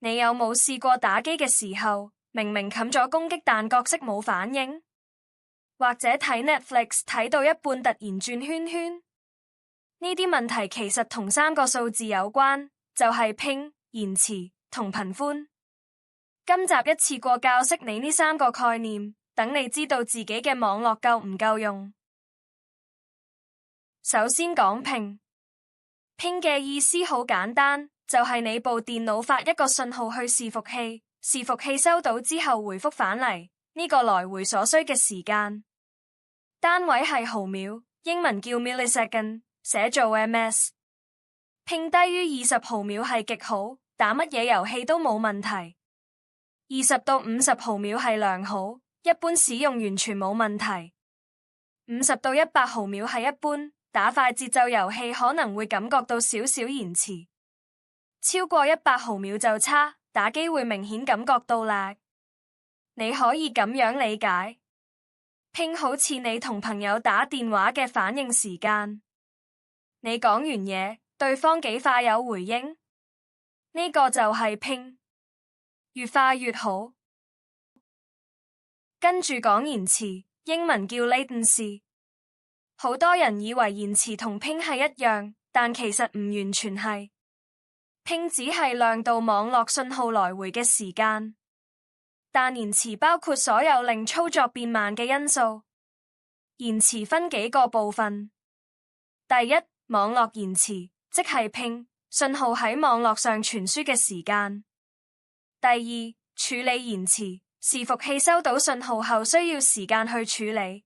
你有冇試過打機嘅時候，明明冚咗攻擊但角色冇反應？或者睇 Netflix 睇到一半突然轉圈圈？呢啲問題其實同三個數字有關，就係ping、延遲同頻寬。今集一次過教識你呢三個概念，等你知道自己嘅網絡夠唔夠用。首先講ping嘅意思好簡單，就係你部電腦發一個信號去伺服器，伺服器收到之後回覆返嚟，呢個來回所需嘅時間單位係毫秒，英文叫 millisecond， 寫做 ms。ping低於20毫秒係極好，打乜嘢遊戲都冇問題。20到50毫秒係良好，一般使用完全冇問題。50到100毫秒係一般，打快節奏遊戲可能會感覺到少少延遲。超過100毫秒就差，打機會明顯感覺到lag。你可以咁樣理解，ping好似你同朋友打電話嘅反應時間。你講完嘢，對方幾快有回應？呢個就係ping，越快越好。跟住講延遲，英文叫 latency。好多人以為延遲同ping係一樣，但其實唔完全係。ping只係亮度網絡信號來回嘅時間，但延遲包括所有令操作變慢嘅因素。延遲分幾個部分：第一，網絡延遲，即係ping信號喺網絡上傳輸嘅時間；第二，處理延遲，伺服器收到信號後需要時間去處理；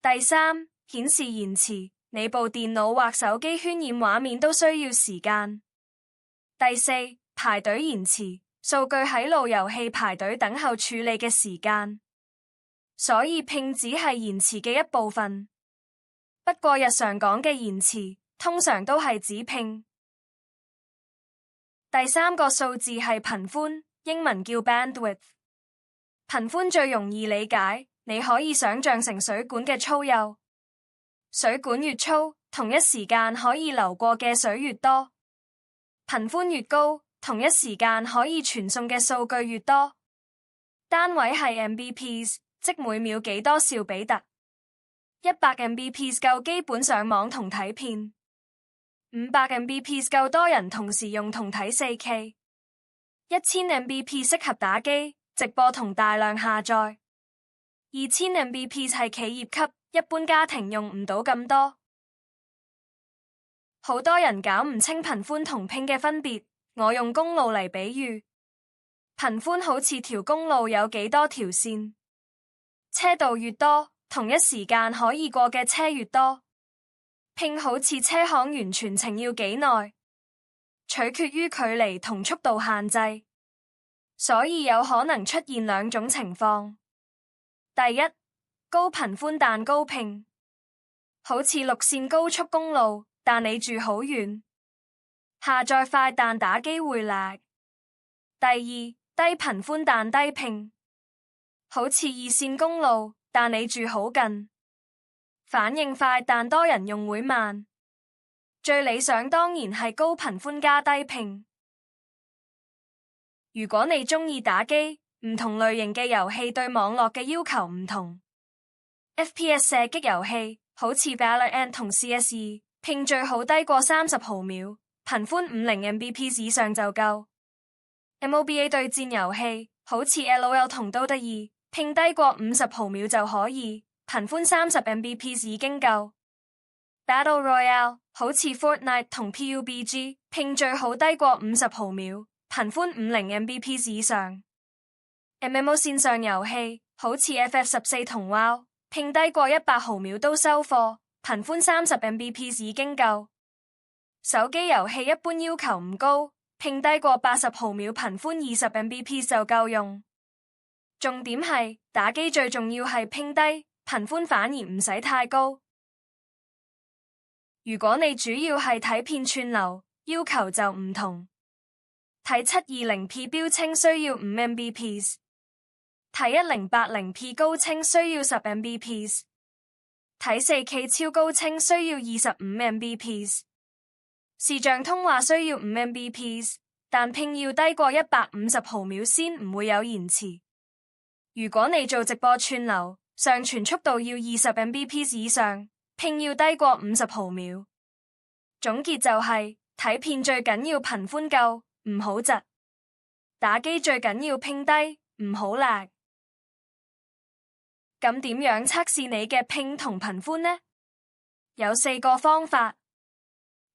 第三，顯示延遲，你部電腦或手機渲染畫面都需要時間；第四，排隊延遲，數據喺路由器排隊等候處理嘅時間。所以ping只係延遲嘅一部分。不過日常講嘅延遲，通常都係指ping。第三個數字係頻寬，英文叫 bandwidth。頻寬最容易理解，你可以想象成水管嘅粗幼。水管越粗，同一時間可以流過嘅水越多。頻寬越高，同一時間可以傳送嘅數據越多。單位係 Mbps， 即每秒幾多兆比特。100 Mbps 夠基本上網同睇片。500 Mbps 夠多人同時用同睇 4K。1000 Mbps 適合打機、直播同大量下載。2000 Mbps 係企業級，一般家庭用唔到咁多。好多人搞唔清頻寬同ping嘅分別，我用公路嚟比喻。頻寬好似條公路有幾多條線，車道越多，同一時間可以過嘅車越多。ping好似車行完全程要幾耐，取決於距離同速度限制，所以有可能出現兩種情況。第一，高頻寬但高ping，好似陸線高速公路，但你住好遠，下載快但打機會lag。第二，低頻寬但低ping，好似二線公路，但你住好近，反應快但多人用會慢。最理想當然係高頻寬加低ping。如果你鍾意打機，唔同類型嘅遊戲對網絡嘅要求唔同。FPS 射擊遊戲好似 Valorant 同 CS2，ping 最好低過30毫秒，頻寬50 Mbps 以上就夠。MOBA 對戰遊戲好似 LOL 同 Dota 2，ping 低過50毫秒就可以，頻寬30 Mbps 已經夠。Battle Royale 好似 Fortnite 同 PUBG，ping 最好低過50毫秒，頻寬50 Mbps 以上。MMO 線上遊戲好似 FF14 同 WoW，ping 低過100毫秒都收貨，頻寬30 Mbps 已經夠。手機遊戲一般要求唔高，ping 低過80毫秒，頻寬20 Mbps 就夠用。重點係打機最重要係ping低，頻寬反而唔使太高。如果你主要係睇片串流，要求就唔同。睇 720P 標清需要5 Mbps， 睇 1080P 高清需要10 Mbps， 睇 4K 超高清需要25 Mbps， 視像通話需要5 Mbps，但拼要低過150毫秒先唔會有延遲。如果你做直播串流，上傳速度要20 Mbps 以上，拼要低過50毫秒。總結就係，睇片最緊要頻寬夠，唔好窒；打機最緊要拼低，唔好lag。咁點樣測試你嘅拼同頻寬呢？有4個方法。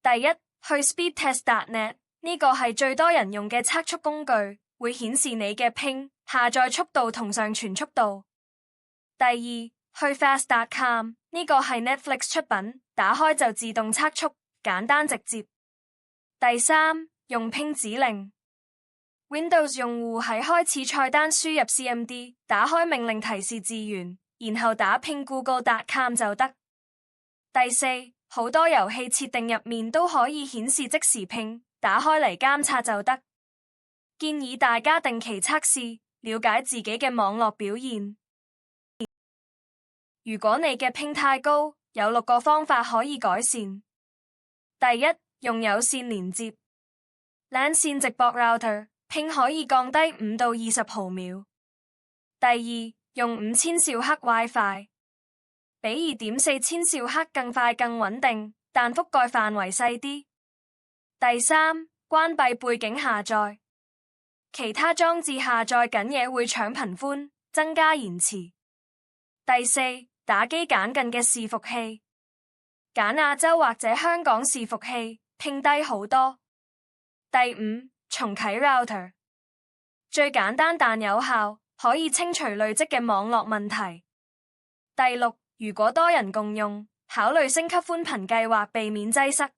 第一，去 speedtest.net， 呢個係最多人用嘅測速工具，會顯示你嘅拼、下載速度同上傳速度。第二，去 fast.com， 呢個係 Netflix 出品，打開就自動測速，簡單直接。第三，用拼指令。Windows 用戶喺開始菜單輸入 CMD， 打開命令提示字元，然後打拼 google.com 就得。第四，好多遊戲設定入面都可以顯示即時拼，打開嚟監察就得。建議大家定期測試，了解自己嘅網絡表現。如果你嘅拼太高，有6個方法可以改善。第一，用有線連接 LAN 線直播 router， 拼可以降低5到20毫秒。第二，用5000兆赫 WiFi， 比2.4千兆赫更快更穩定，但覆蓋範圍細啲。第三，關閉背景下載，其他裝置下載緊嘢會搶頻寬，增加延遲。第四，打機揀近嘅伺服器，揀亞洲或者香港伺服器，拼低好多。第五，重啟 router， 最簡單但有效，可以清除累積嘅網絡問題。第六，如果多人共用，考慮升級寬頻計劃，避免擠塞。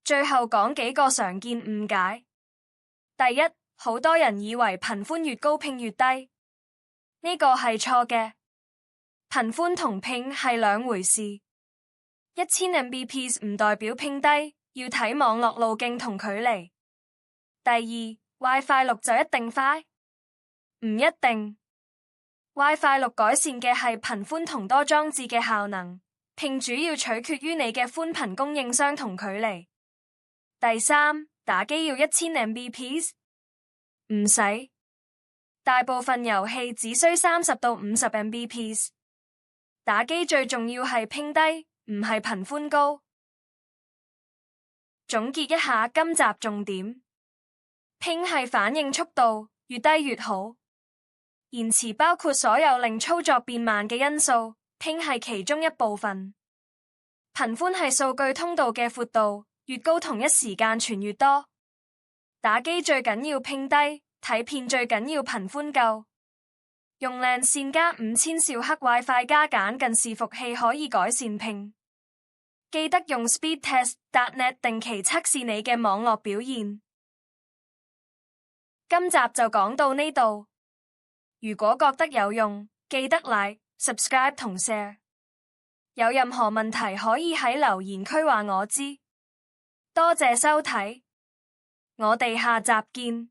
最後講幾個常見誤解。第一，好多人以為頻寬越高拼越低，呢個係錯嘅。頻寬同拼係兩回事，1000 Mbps 唔代表拼低，要睇網絡路徑同距離。第二， WiFi 6就一定快？唔一定。WiFi 6改善嘅係頻寬同多裝置嘅效能，拼主要取決於你嘅寬頻供應商同距離。第三，打機要1000 Mbps？ 唔使，大部分遊戲只需30到50 Mbps。打機最重要係拼低，唔係頻寬高。總結一下今集重點：拼係反應速度，越低越好。延遲包括所有令操作變慢嘅因素，拼係其中一部分。頻寬係數據通道嘅闊度，越高同一時間傳越多。打機最緊要拼低，睇片最緊要頻寬夠。用 LAN 線加5000兆赫 WiFi 加揀近伺服器可以改善拼。記得用 speedtest.net 定期測試你嘅網絡表現。今集就講到呢度。如果覺得有用，記得 like、subscribe 同 share。有任何問題可以喺留言區話我知。多謝收睇，我哋下集見。